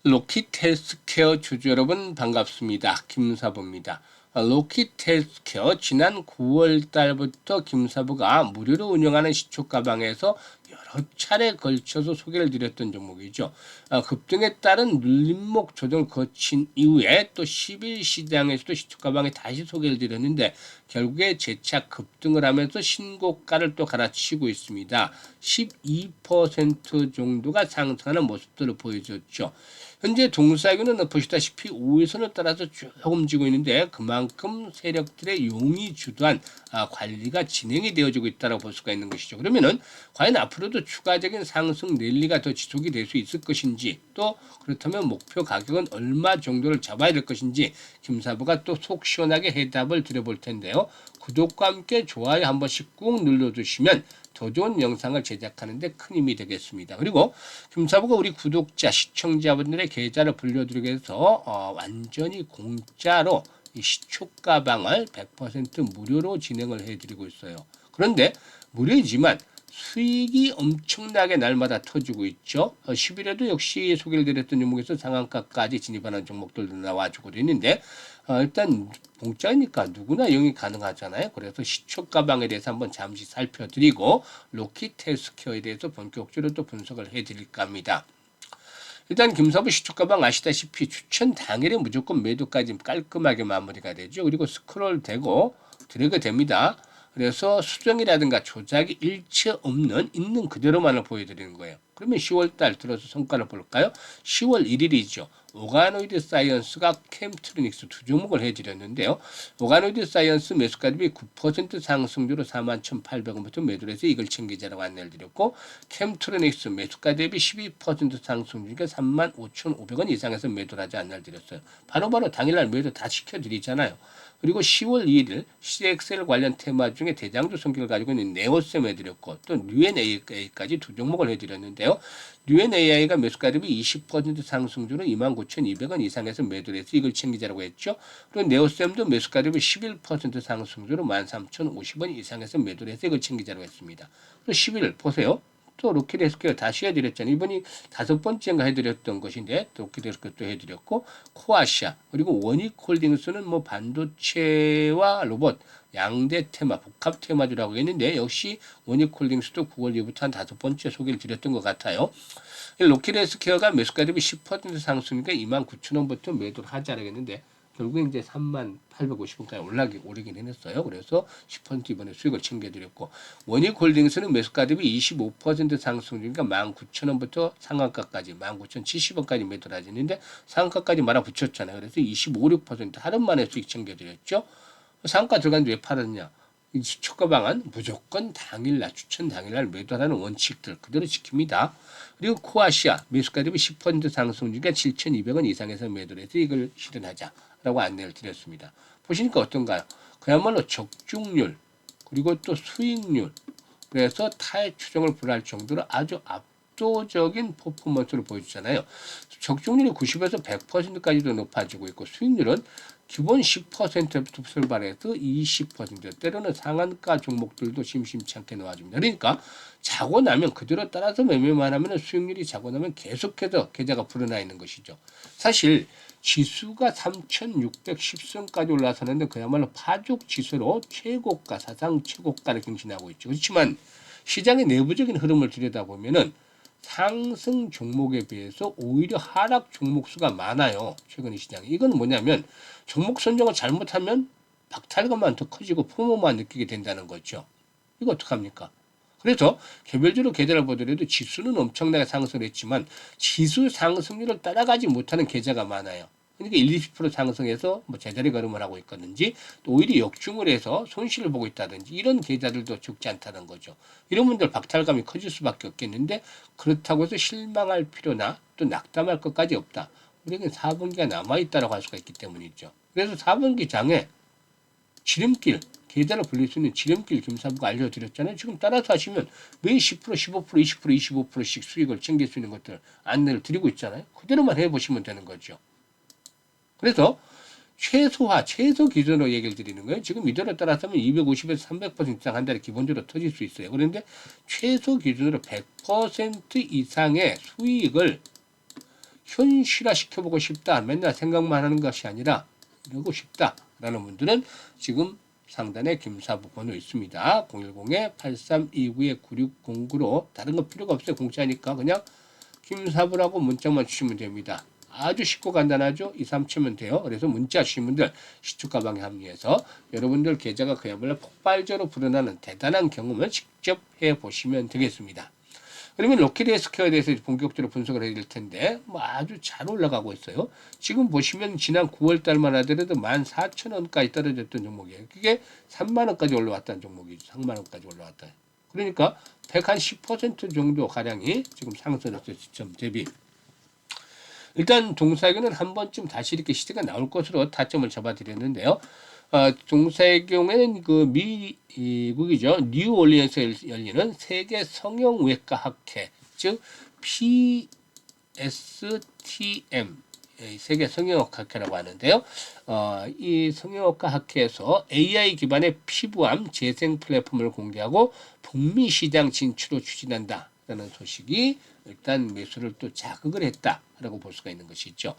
로킷 헬스케어 주주 여러분 반갑습니다. 김사부입니다. 로킷 헬스케어 지난 9월 달부터 김사부가 무료로 운영하는 시초 가방에서 여러 차례 걸쳐서 소개를 드렸던 종목이죠. 급등에 따른 눌림목 조정을 거친 이후에 또 10일 시장에서도 시초 가방에 다시 소개를 드렸는데 결국에 재차 급등을 하면서 신고가를 또 갈아치고 있습니다. 12% 정도가 상승하는 모습들을 보여줬죠. 현재 동사균은 보시다시피 우회선을 따라서 쭉 움직이고 있는데 그만큼 세력들의 용이 주도한 관리가 진행이 되어지고 있다고 볼 수가 있는 것이죠. 그러면은 과연 앞으로도 추가적인 상승 랠리가 더 지속이 될 수 있을 것인지, 또 그렇다면 목표 가격은 얼마 정도를 잡아야 될 것인지 김사부가 또 속 시원하게 해답을 드려볼 텐데요. 구독과 함께 좋아요 한 번씩 꾹 눌러주시면 더 좋은 영상을 제작하는 데 큰 힘이 되겠습니다. 그리고 김사부가 우리 구독자, 시청자분들의 계좌를 불려드리기 위해서 완전히 공짜로 이 시초가방을 100% 무료로 진행을 해드리고 있어요. 그런데 무료이지만 수익이 엄청나게 날마다 터지고 있죠. 10일에도 역시 소개를 드렸던 종목에서 상한가까지 진입하는 종목들도 나와주고 있는데 일단 공짜니까 누구나 이용이 가능하잖아요. 그래서 시초 가방에 대해서 한번 잠시 살펴드리고 로킷 헬스케어에 대해서 본격적으로 또 분석을 해드릴까 합니다. 일단 김사부 시초 가방 아시다시피 추천 당일에 무조건 매도까지 깔끔하게 마무리가 되죠. 그리고 스크롤 되고 드래그 됩니다. 그래서 수정이라든가 조작이 일체 없는 있는 그대로만을 보여드리는 거예요. 그러면 10월달 들어서 성과를 볼까요? 10월 1일이죠. 오가노이드 사이언스가 캠트로닉스 두 종목을 해드렸는데요. 오가노이드 사이언스 매수가 대비 9% 상승률로 41,800원부터 매도를 해서 이걸 챙기자라고 안내를 드렸고, 캠트로닉스 매수가 대비 12% 상승률이니까 35,500원 이상에서 매도를 하지 안내를 드렸어요. 바로바로 당일날 매도 다 시켜드리잖아요. 그리고 10월 2일 CXL 관련 테마 중에 대장주 성격을 가지고 있는 네오셈 해드렸고, 또 뉴엔AI까지 두 종목을 해드렸는데요. 뉴엔AI가 매수가 대비 20% 상승률로 29,200원 이상에서 매도를 해서 이걸 챙기자라고 했죠. 그리고 네오셈도 매수가 대비 11% 상승률로 13,050원 이상에서 매도를 해서 이걸 챙기자라고 했습니다. 그리고 10일 보세요. 또 로켓 헬스케어 다시 해드렸잖아요. 이번이 5번째인가 해드렸던 것인데 또 로켓 헬스케어 또 해드렸고, 코아시아 그리고 원익홀딩스는 뭐 반도체와 로봇 양대 테마, 복합 테마주라고 했는데 역시 원익홀딩스도 9월 이후부터 한 5번째 소개를 드렸던 것 같아요. 로켓 헬스케어가 매수가 대비 10% 상승이니까 29,000원부터 매도를 하자라고 했는데 결국 이제 3850원까지 오르긴 했어요. 그래서 10% 이번에 수익을 챙겨드렸고, 원익홀딩스는 매수가 대비 25% 상승이니까 19,000원부터 상한가까지 19,070원까지 매도를 하셨는데 상한가까지 말아붙였잖아요. 그래서 25, 6% 하루 만에 수익 챙겨드렸죠. 상한가 들어갔는데 왜 팔았냐? 이 시초가 방안 무조건 당일날 추천 당일날 매도하는 원칙들 그대로 지킵니다. 그리고 코아시아 매수가 대비 10% 상승 중에 7,200원 이상에서 매도를 해서 이걸 실현하자라고 안내를 드렸습니다. 보시니까 어떤가요? 그야말로 적중률 그리고 또 수익률, 그래서 타액 추정을 불허할 정도로 아주 압도적인 퍼포먼스를 보여주잖아요. 적중률이 90에서 100%까지도 높아지고 있고, 수익률은 기본 10%부터 출발해서 20%, 때로는 상한가 종목들도 심심치 않게 나와줍니다. 그러니까 자고 나면 그대로 따라서 매매만 하면 수익률이 자고 나면 계속해서 계좌가 불어나 있는 것이죠. 사실 지수가 3,610선까지 올라서는데 그야말로 파죽 지수로 최고가, 사상 최고가를 경신하고 있죠. 그렇지만 시장의 내부적인 흐름을 들여다보면은 상승 종목에 비해서 오히려 하락 종목 수가 많아요. 최근의 시장에. 이건 뭐냐면 종목 선정을 잘못하면 박탈감만 더 커지고 포모만 느끼게 된다는 거죠. 이거 어떡합니까? 그래서 개별적으로 계좌를 보더라도 지수는 엄청나게 상승을 했지만 지수 상승률을 따라가지 못하는 계좌가 많아요. 그러니까 1, 20% 상승해서 뭐 제자리 걸음을 하고 있다든지, 또 오히려 역중을 해서 손실을 보고 있다든지 이런 계좌들도 적지 않다는 거죠. 이런 분들 박탈감이 커질 수밖에 없겠는데, 그렇다고 해서 실망할 필요나 또 낙담할 것까지 없다. 우리에게 4분기가 남아있다고 할 수가 있기 때문이죠. 그래서 4분기 장에 지름길, 계좌를 불릴 수 있는 지름길 김사부가 알려드렸잖아요. 지금 따라서 하시면 매일 10%, 15%, 20%, 25%씩 수익을 챙길 수 있는 것들 안내를 드리고 있잖아요. 그대로만 해보시면 되는 거죠. 그래서 최소 기준으로 얘기를 드리는 거예요. 지금 이대로 따라서면 250에서 300% 이상 한 달에 기본적으로 터질 수 있어요. 그런데 최소 기준으로 100% 이상의 수익을 현실화 시켜보고 싶다. 맨날 생각만 하는 것이 아니라 이러고 싶다라는 분들은 지금 상단에 김사부 번호 있습니다. 010-8329-9609로 다른 거 필요가 없어요. 공짜니까 그냥 김사부라고 문자만 주시면 됩니다. 아주 쉽고 간단하죠. 2, 3 치면 돼요. 그래서 문자 주신 분들 시축가방에 합류해서 여러분들 계좌가 그야말로 폭발적으로 불어나는 대단한 경험을 직접 해보시면 되겠습니다. 그러면 로켓에스퀘어에 대해서 본격적으로 분석을 해야 될 텐데 뭐 아주 잘 올라가고 있어요. 지금 보시면 지난 9월 달만 하더라도 14,000원까지 떨어졌던 종목이에요. 그게 3만 원까지 올라왔다는 종목이죠. 3만 원까지 올라왔다. 그러니까 110% 정도 가량이 지금 상승했어요. 시점 대비. 일단 동사에게는 한 번쯤 다시 이렇게 시대가 나올 것으로 타점을 잡아드렸는데요. 동사의 경우에는 그 미국이죠. 뉴올리언스에 열리는 세계 성형외과 학회, 즉 PSTM, 세계 성형외과 학회라고 하는데요. 이 성형외과 학회에서 AI 기반의 피부암 재생 플랫폼을 공개하고 북미 시장 진출을 추진한다라는 소식이 일단 매수를 또 자극을 했다라고 볼 수가 있는 것이죠.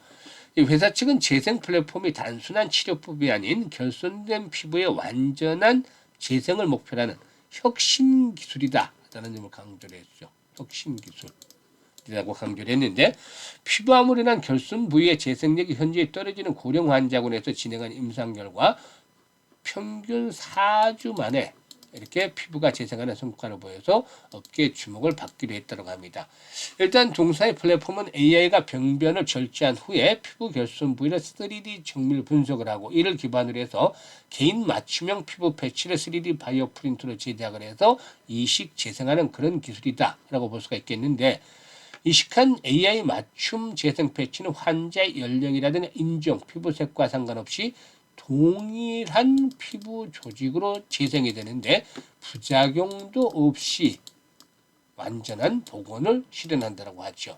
이 회사 측은 재생 플랫폼이 단순한 치료법이 아닌 결손된 피부의 완전한 재생을 목표로 하는 혁신 기술이다라는 점을 강조를 했죠. 혁신 기술이라고 강조를 했는데 피부암으로 인한 결손 부위의 재생력이 현재 떨어지는 고령 환자군에서 진행한 임상 결과 평균 4주 만에 이렇게 피부가 재생하는 성과를 보여서 업계의 주목을 받기로 했다고 합니다. 일단 동사의 플랫폼은 AI가 병변을 절제한 후에 피부 결손 부위를 3D 정밀 분석을 하고 이를 기반으로 해서 개인 맞춤형 피부 패치를 3D 바이오 프린터로 제작을 해서 이식 재생하는 그런 기술이다라고 볼 수가 있겠는데 이식한 AI 맞춤 재생 패치는 환자의 연령이라든가 인종, 피부색과 상관없이 동일한 피부 조직으로 재생이 되는데 부작용도 없이 완전한 복원을 실현한다고 하죠.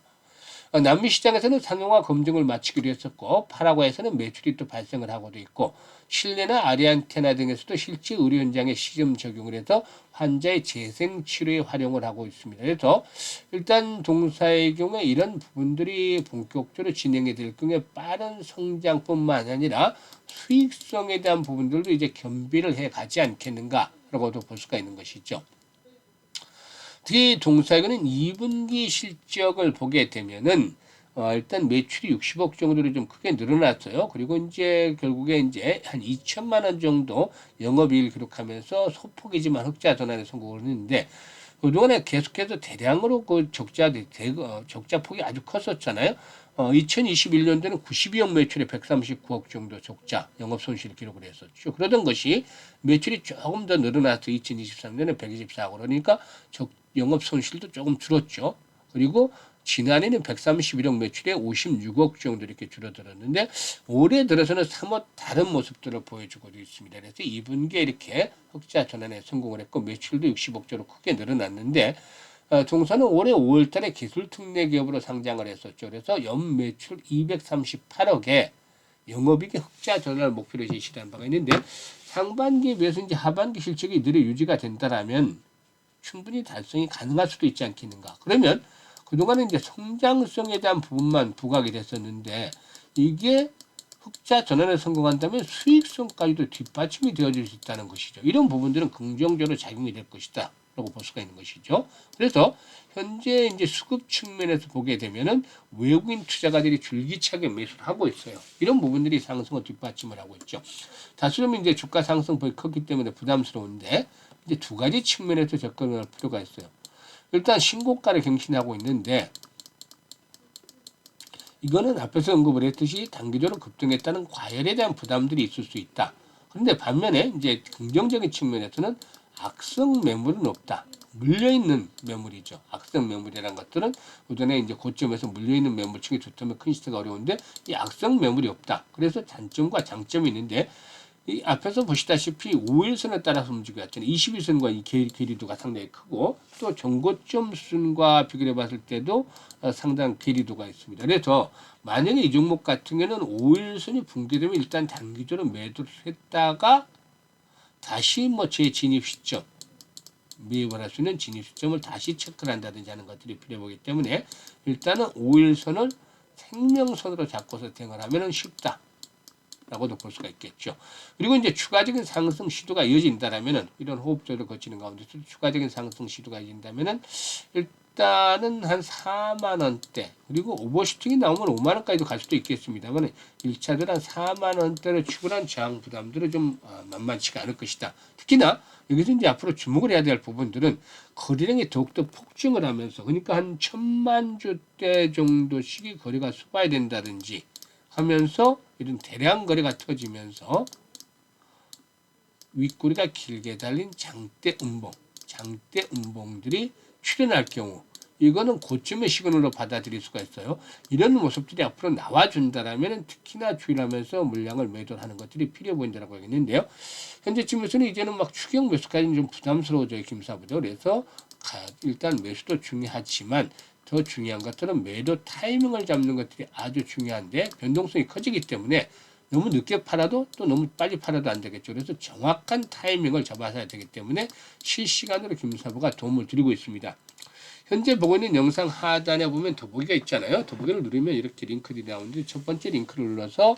남미 시장에서는 상용화 검증을 마치기로 했었고 파라과이에서는 매출이 또 발생을 하고도 있고 칠레나 아르헨티나 등에서도 실제 의료 현장에 시험 적용을 해서 환자의 재생 치료에 활용을 하고 있습니다. 그래서 일단 동사의 경우에 이런 부분들이 본격적으로 진행이 될 경우에 빠른 성장뿐만 아니라 수익성에 대한 부분들도 이제 겸비를 해 가지 않겠는가라고도 볼 수가 있는 것이죠. 특히 동사에게는 2분기 실적을 보게 되면은 일단 매출이 60억 정도로 좀 크게 늘어났어요. 그리고 이제 결국에 이제 한 2천만 원 정도 영업이익을 기록하면서 소폭이지만 흑자 전환에 성공을 했는데 그동안에 계속해서 대량으로 그 적자 폭이 아주 컸었잖아요. 2021년도에는 92억 매출에 139억 정도 적자 영업 손실을 기록을 했었죠. 그러던 것이 매출이 조금 더 늘어나서 2023년에 124억 그러니까 영업 손실도 조금 줄었죠. 그리고 지난해는 131억 매출에 56억 정도 이렇게 줄어들었는데 올해 들어서는 사뭇 다른 모습들을 보여주고 있습니다. 그래서 2분기에 이렇게 흑자 전환에 성공을 했고 매출도 60억조로 크게 늘어났는데 동사는 올해 5월달에 기술특례 기업으로 상장을 했었죠. 그래서 연매출 238억에 영업이익의 흑자 전환을 목표로 제시한 바가 있는데 상반기에 비해서 이제 하반기 실적이 늘 유지가 된다라면 충분히 달성이 가능할 수도 있지 않겠는가. 그러면 그동안은 이제 성장성에 대한 부분만 부각이 됐었는데 이게 흑자 전환에 성공한다면 수익성까지도 뒷받침이 되어질 수 있다는 것이죠. 이런 부분들은 긍정적으로 작용이 될 것이다. 라고 볼 수가 있는 것이죠. 그래서 현재 이제 수급 측면에서 보게 되면은 외국인 투자가들이 줄기차게 매수를 하고 있어요. 이런 부분들이 상승을 뒷받침을 하고 있죠. 다수는 이제 주가 상승폭이 컸기 때문에 부담스러운데 이제 두 가지 측면에서 접근할 필요가 있어요. 일단 신고가를 갱신하고 있는데 이거는 앞에서 언급을 했듯이 단기적으로 급등했다는 과열에 대한 부담들이 있을 수 있다. 그런데 반면에 이제 긍정적인 측면에서는 악성 매물은 없다. 물려있는 매물이죠. 악성 매물이라는 것들은 그전에 이제 고점에서 물려있는 매물층이 좋다면 큰 시세가 어려운데 이 악성 매물이 없다. 그래서 단점과 장점이 있는데 이 앞에서 보시다시피 5일선에 따라서 움직였잖아요. 21선과 이 괴리도가 상당히 크고 또 정고점 순과 비교해 봤을 때도 상당 괴리도가 있습니다. 그래서 만약에 이 종목 같은 경우는 5일선이 붕괴되면 일단 단기적으로 매도를 했다가 다시 뭐 재진입 시점 매입을 할 수 있는 진입 시점을 다시 체크를 한다든지 하는 것들이 필요하기 때문에 일단은 5일선을 생명선으로 잡고서 대응을 하면은 쉽다. 라고도 볼 수가 있겠죠. 그리고 이제 추가적인 상승 시도가 이어진다라면은 이런 호흡조를 거치는 가운데서 추가적인 상승 시도가 이어진다면은 일단은 한 4만 원대 그리고 오버슈팅이 나오면 5만 원까지도 갈 수도 있겠습니다만 1차들 한 4만 원대를 추구한 저항 부담들은 좀 만만치가 않을 것이다. 특히나 여기서 이제 앞으로 주목을 해야 될 부분들은 거래량이 더욱더 폭증을 하면서 그러니까 한 1,000만 주대 정도씩의 거래가 쏟아야 된다든지 하면서 이런 대량 거래가 터지면서 윗꼬리가 길게 달린 장대 음봉들이 출현할 경우 이거는 고점의 시그널로 받아들일 수가 있어요. 이런 모습들이 앞으로 나와준다라면 특히나 주의를 하면서 물량을 매도하는 것들이 필요해 보인다고 하겠는데요. 현재쯤에서는 이제는 막 추경 매수까지는 좀 부담스러워져요. 김사부죠. 그래서 일단 매수도 중요하지만 더 중요한 것들은 매도 타이밍을 잡는 것들이 아주 중요한데 변동성이 커지기 때문에 너무 늦게 팔아도 또 너무 빨리 팔아도 안 되겠죠. 그래서 정확한 타이밍을 잡아서 해야 되기 때문에 실시간으로 김사부가 도움을 드리고 있습니다. 현재 보고 있는 영상 하단에 보면 더보기가 있잖아요. 더보기를 누르면 이렇게 링크들이 나오는데 첫 번째 링크를 눌러서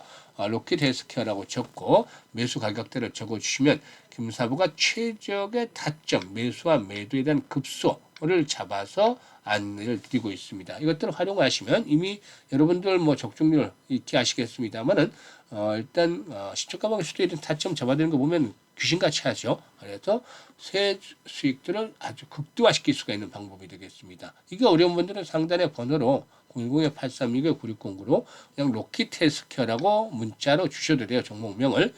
로켓 헬스케어라고 적고 매수 가격대를 적어주시면 김사부가 최적의 타점, 매수와 매도에 대한 급소를 잡아서 안내를 드리고 있습니다. 이것들을 활용하시면 이미 여러분들 뭐 적중률 있게 아시겠습니다만은 일단 시초가방의 수도에 대한 타점 잡아드는 거 보면 귀신같이 하죠. 그래서 새 수익들을 아주 극대화시킬 수가 있는 방법이 되겠습니다. 이게 어려운 분들은 상단의 번호로 010-8329-9609로 그냥 로켓 헬스케어라고 문자로 주셔도 돼요. 종목명을.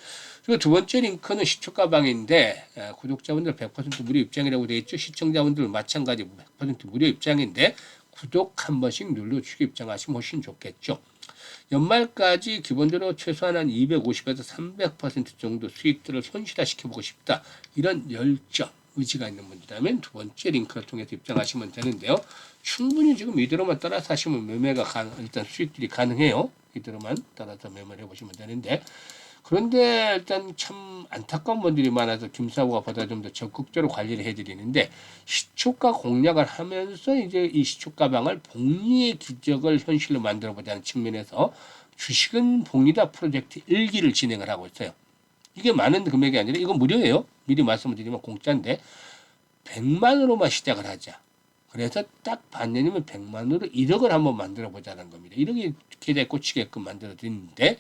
그리고 두 번째 링크는 시초가방인데 구독자분들 100% 무료 입장이라고 되어 있죠. 시청자분들 마찬가지 100% 무료 입장인데 구독 한 번씩 눌러주시고 입장하시면 훨씬 좋겠죠. 연말까지 기본적으로 최소한 한 250에서 300% 정도 수익들을 손실화시켜보고 싶다. 이런 열정, 의지가 있는 분들이라면 두 번째 링크를 통해서 입장하시면 되는데요. 충분히 지금 이대로만 따라서 하시면 매매가 일단 수익들이 가능해요. 이대로만 따라서 매매를 해보시면 되는데 그런데 일단 참 안타까운 분들이 많아서 김사부가 보다 좀 더 적극적으로 관리를 해드리는데 시초가 공략을 하면서 이제 이 시초가방을 복리의 기적을 현실로 만들어보자는 측면에서 주식은 복리다 프로젝트 1기를 진행을 하고 있어요. 이게 많은 금액이 아니라 이건 무료예요. 미리 말씀을 드리면 공짜인데 100만으로만 시작을 하자. 그래서 딱 반년이면 100만으로 1억을 한번 만들어 보자는 겁니다. 1억이 계좌에 꽂히게끔 만들어 드리는데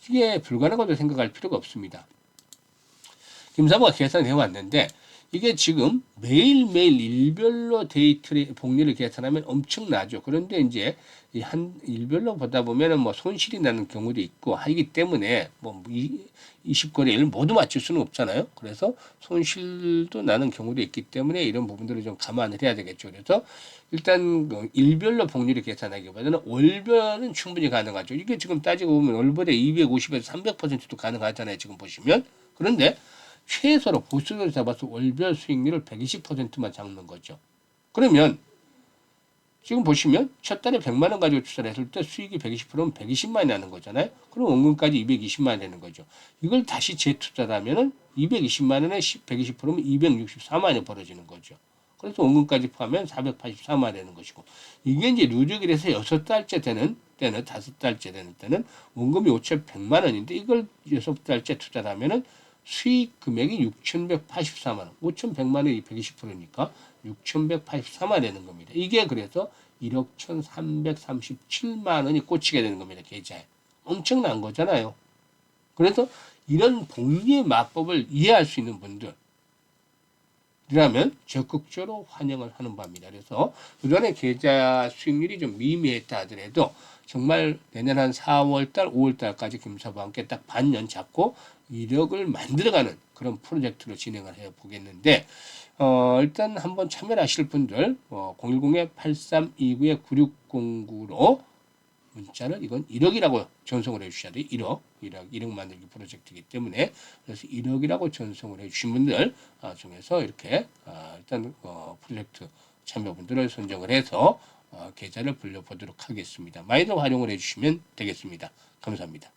이게 불가능하다고 생각할 필요가 없습니다. 김사부가 계산해 왔는데 이게 지금 매일매일 일별로 데이트리 복리를 계산하면 엄청나죠. 그런데 이제 한 일별로 보다 보면은 뭐 손실이 나는 경우도 있고 하기 때문에 뭐 20거래일 모두 맞출 수는 없잖아요. 그래서 손실도 나는 경우도 있기 때문에 이런 부분들을 좀 감안을 해야 되겠죠. 그래서 일단 일별로 복리를 계산하기보다는 월별은 충분히 가능하죠. 이게 지금 따지고 보면 월별에 250에서 300%도 가능하잖아요. 지금 보시면. 그런데 최소로 보수를 잡아서 월별 수익률을 120%만 잡는 거죠. 그러면 지금 보시면 첫 달에 100만 원 가지고 투자를 했을 때 수익이 120%면 120만 원이 나는 거잖아요. 그럼 원금까지 220만 원 되는 거죠. 이걸 다시 재투자하면은 220만 원에 120%면 264만 원이 벌어지는 거죠. 그래서 원금까지 포함하면 484만 원 되는 것이고 이게 이제 누적일에서 6달째 되는 때는 5달째 되는 때는 원금이 5,100만 원인데 이걸 6달째 투자를 하면은 수익 금액이 6,184만 원, 5,100만 원이 120%니까 6,184만 되는 겁니다. 이게 그래서 1억 1,337만 원이 꽂히게 되는 겁니다. 계좌에. 엄청난 거잖아요. 그래서 이런 복리의 마법을 이해할 수 있는 분들이라면 적극적으로 환영을 하는 바입니다. 그래서 그전에 계좌 수익률이 좀 미미했다 하더라도 정말 내년 한 4월달, 5월달까지 김사부와 함께 딱 반년 잡고 이력을 만들어가는 그런 프로젝트로 진행을 해 보겠는데 일단 한번 참여를 하실 분들 010-8329-9609로 문자를 이건 1억이라고 전송을 해주셔야 돼요. 1억 만들기 프로젝트이기 때문에 그래서 1억이라고 전송을 해주신 분들 중에서 이렇게 일단 프로젝트 참여분들을 선정을 해서 계좌를 불려보도록 하겠습니다. 많이들 활용을 해주시면 되겠습니다. 감사합니다.